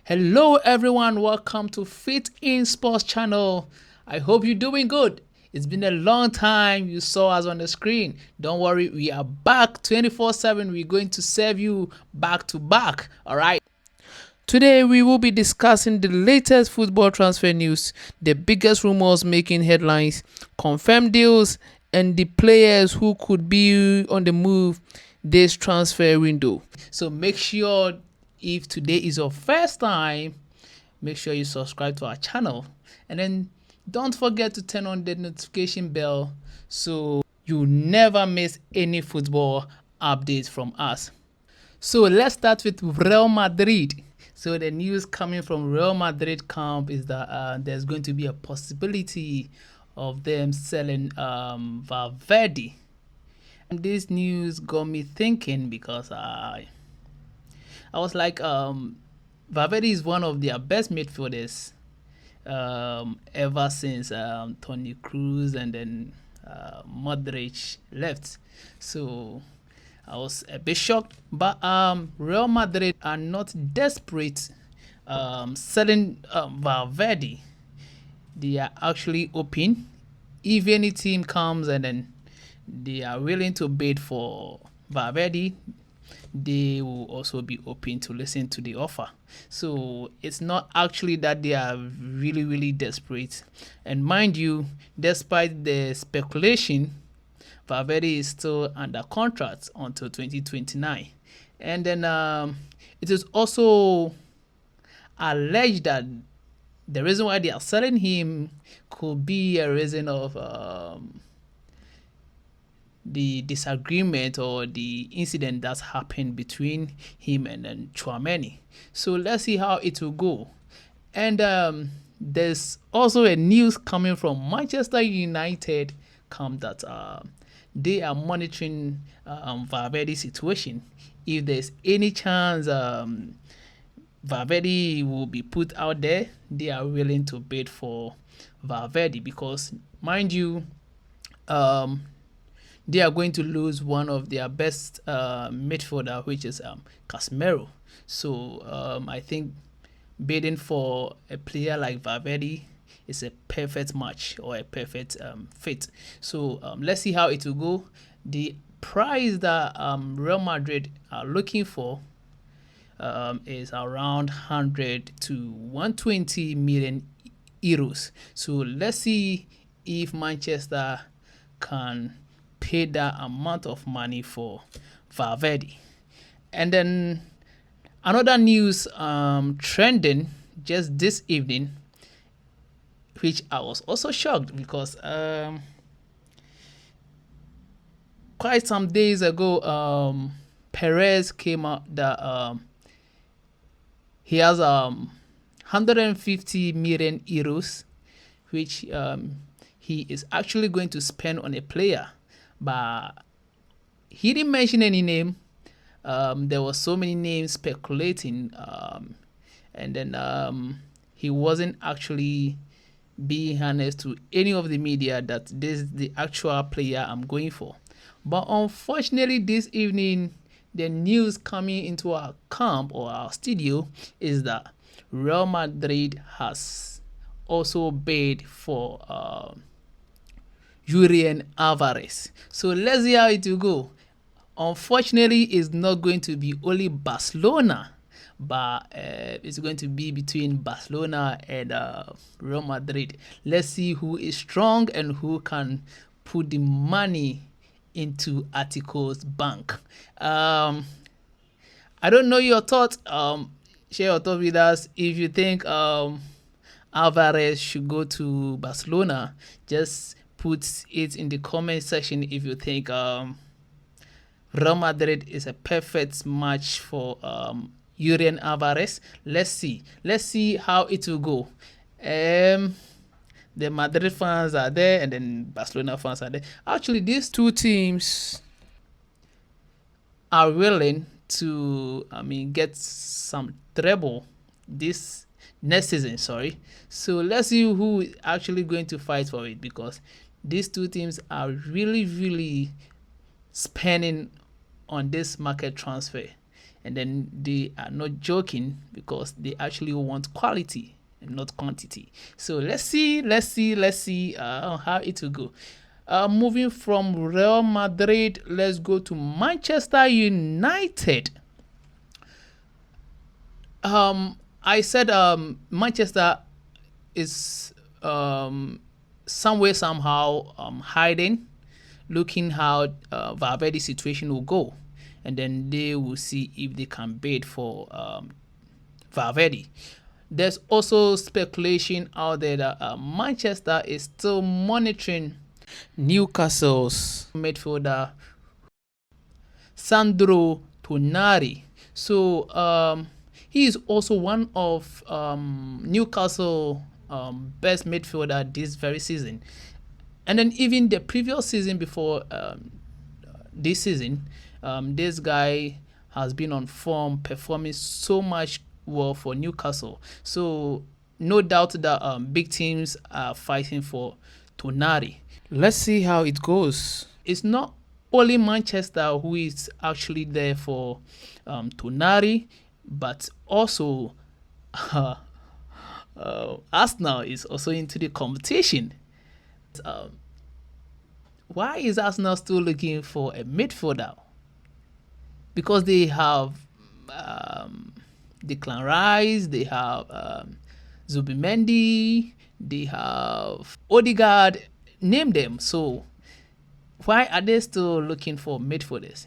Hello everyone, welcome to FITIN Sports Channel. I hope you're doing good. It's been a long time you saw us on the screen. Don't worry, we are back 24/7. We're going to serve you back to back. All right. Today we will be discussing the latest football transfer news, the biggest rumors making headlines, confirmed deals, and the players who could be on the move this transfer window. So make sure if today is your first time, make sure you subscribe to our channel and then don't forget to turn on the notification bell so you never miss any football updates from us. So let's start with Real Madrid. So the news coming from Real Madrid camp is that there's going to be a possibility of them selling Valverde. And this news got me thinking because I was like, Valverde is one of their best midfielders ever since Toni Kroos and then Modric left. So I was a bit shocked, but Real Madrid are not desperate selling Valverde. They are actually open. If any team comes and then they are willing to bid for Valverde, they will also be open to listen to the offer. So it's not actually that they are really, really desperate. And mind you, despite the speculation, Valverde is still under contract until 2029. And then it is also alleged that the reason why they are selling him could be a reason of the disagreement or the incident that's happened between him and then Chouameni. So let's see how it will go. And there's also a news coming from Manchester United come that they are monitoring Valverde's situation. If there's any chance Valverde will be put out there, they are willing to bid for Valverde because, mind you, they are going to lose one of their best midfielder, which is Casemiro. So I think bidding for a player like Valverde is a perfect match or a perfect fit. So let's see how it will go. The price that Real Madrid are looking for is around 100 to 120 million euros. So let's see if Manchester can pay that amount of money for Valverde. And then another news trending just this evening, which I was also shocked because quite some days ago, Perez came out that he has 150 million euros, which he is actually going to spend on a player, but he didn't mention any name. There were so many names speculating, and then he wasn't actually being honest to any of the media that this is the actual player I'm going for. But unfortunately, this evening, the news coming into our camp or our studio is that Real Madrid has also bid for Julian Alvarez. So let's see how it will go. Unfortunately, it's not going to be only Barcelona, but it's going to be between Barcelona and Real Madrid. Let's see who is strong and who can put the money into Atico's bank. I don't know your thoughts. Share your thoughts with us. If you think Alvarez should go to Barcelona, just put it in the comment section if you think Real Madrid is a perfect match for Julian Alvarez. Let's see. Let's see how it will go. The Madrid fans are there and then Barcelona fans are there. Actually, these two teams are willing to, get some treble this next season. Sorry. So let's see who is actually going to fight for it because these two teams are really, really spending on this market transfer. and then they are not joking because they actually want quality and not quantity. So let's see how it will go. Moving from Real Madrid, let's go to Manchester United. I said Manchester is somewhere somehow hiding, looking how Valverde's situation will go, and then they will see if they can bid for Valverde. There's also speculation out there that Manchester is still monitoring Newcastle's midfielder Sandro Tonali. So he is also one of Newcastle best midfielder this very season, and then even the previous season before this season, this guy has been on form, performing so much well for Newcastle. So no doubt that big teams are fighting for Tonali. Let's see how it goes. It's not only Manchester who is actually there for Tonali, but also Arsenal is also into the competition. Why is Arsenal still looking for a midfielder? Because they have Declan Rice, they have Zubimendi, they have Odegaard, name them. So why are they still looking for midfielders?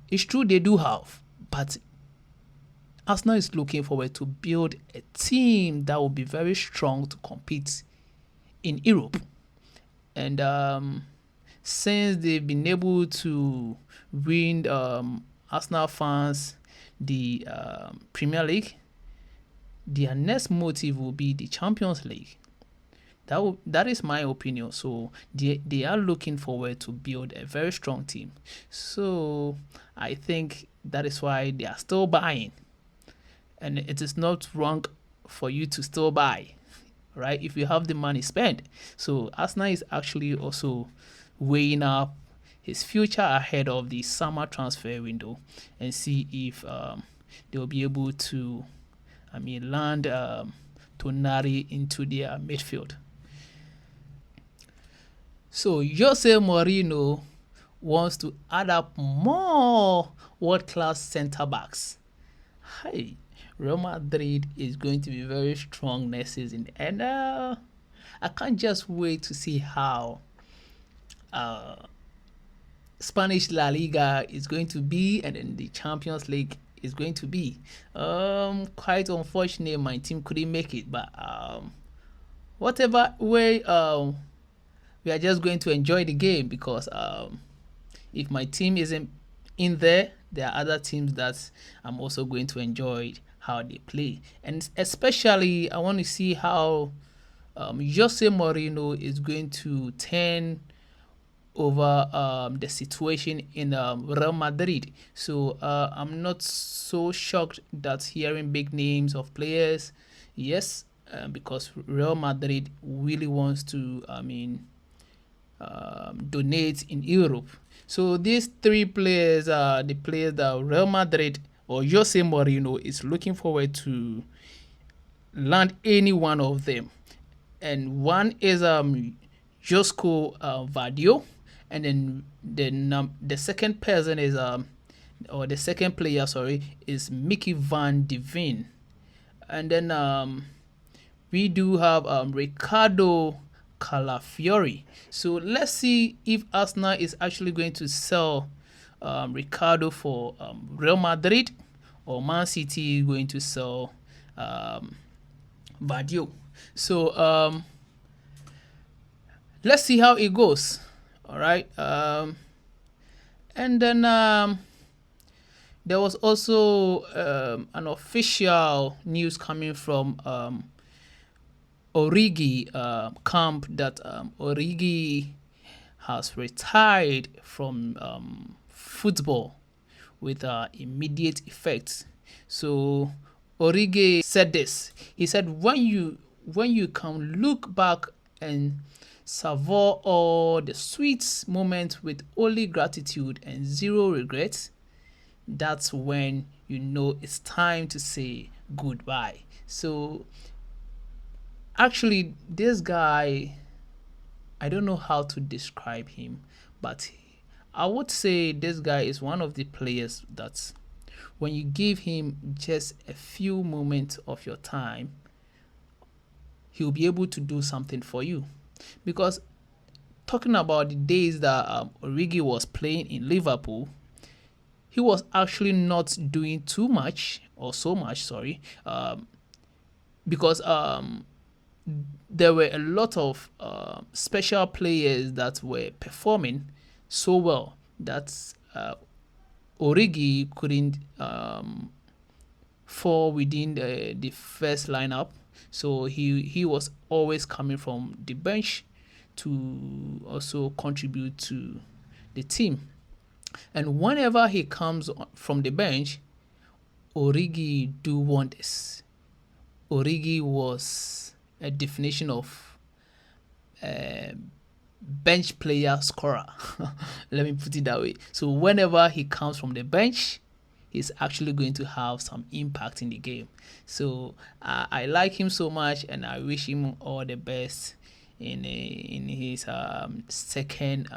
It's true they do have, but Arsenal is looking forward to build a team that will be very strong to compete in Europe. And since they've been able to win Arsenal fans the Premier League, their next motive will be the Champions League. That is my opinion. So they are looking forward to build a very strong team. So I think that is why they are still buying. And it is not wrong for you to still buy, right? If you have the money, spend. So Arsenal is actually also weighing up his future ahead of the summer transfer window and see if they'll be able to, land Tonali into their midfield. So Jose Mourinho wants to add up more world-class centre backs. Hey, Real Madrid is going to be very strong next season, and I can't just wait to see how Spanish La Liga is going to be, and then the Champions League is going to be. Quite unfortunate my team couldn't make it, but whatever way, we are just going to enjoy the game because if my team isn't in there, there are other teams that I'm also going to enjoy how they play. And especially, I want to see how Jose Mourinho is going to turn over the situation in Real Madrid. So I'm not so shocked that hearing big names of players. Yes, because Real Madrid really wants to, donate in Europe. So these three players are the players that Real Madrid or Jose Mourinho is looking forward to land any one of them. And one is Josko Vadio, and then the second person is or the second player, sorry, is Mickey Van de Ven. And then we do have Ricardo Calafiori. So let's see if Arsenal is actually going to sell Ricardo for Real Madrid, or Man City going to sell Vadio. So let's see how it goes. All right. And then there was also an official news coming from Origi camp that Origi has retired from football with immediate effect. So Origi said this. He said, when you can look back and savor all the sweet moments with only gratitude and zero regrets, that's when you know it's time to say goodbye. So actually, this guy, I don't know how to describe him, but I would say this guy is one of the players that when you give him just a few moments of your time, he'll be able to do something for you. Because talking about the days that Origi was playing in Liverpool, he was actually not doing too much or so much, sorry, because there were a lot of special players that were performing so well that Origi couldn't fall within the first lineup. So he was always coming from the bench to also contribute to the team. And whenever he comes from the bench, Origi do wonders. Origi was a definition of bench player scorer. Let me put it that way. So whenever he comes from the bench, he's actually going to have some impact in the game. So I like him so much, and I wish him all the best in his second,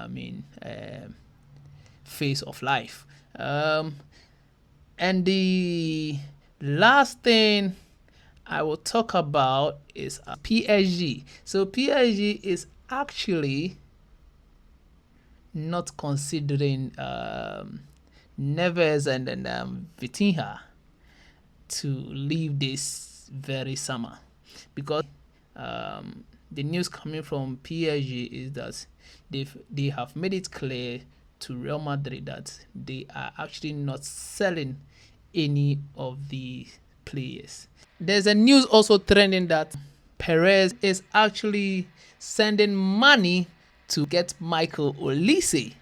phase of life. And the last thing I will talk about is PSG. So PSG is actually not considering Neves and Vitinha to leave this very summer, because the news coming from PSG is that they have made it clear to Real Madrid that they are actually not selling any of the players. There's a news also trending that Perez is actually sending money to get Michael Olise.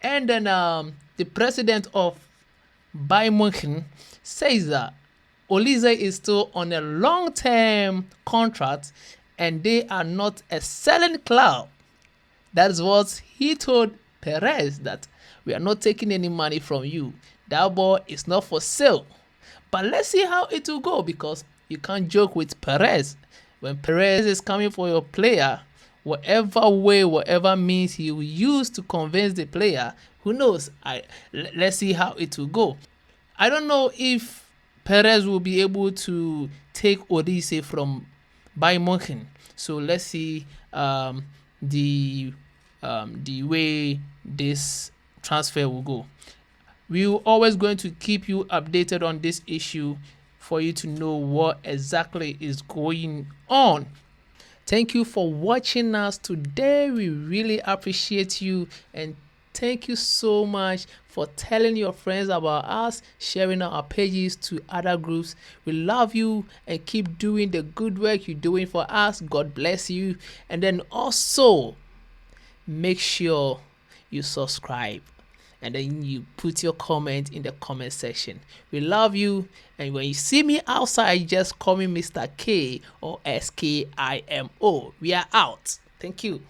And then the president of Bayern Munich says that Olise is still on a long-term contract and they are not a selling club. That's what he told Perez, that we are not taking any money from you. That ball is not for sale. But let's see how it will go, because you can't joke with Perez. When Perez is coming for your player, whatever way, whatever means he will use to convince the player, who knows? Let's see how it will go. I don't know if Perez will be able to take Olise from Bayern Munich. So let's see the way this transfer will go. We're always going to keep you updated on this issue for you to know what exactly is going on. Thank you for watching us today. We really appreciate you, and thank you so much for telling your friends about us, sharing our pages to other groups. We love you, and keep doing the good work you're doing for us. God bless you. And then also make sure you subscribe, and then you put your comment in the comment section. We love you, and when you see me outside, just call me Mr. K or SKIMO. We are out. Thank you.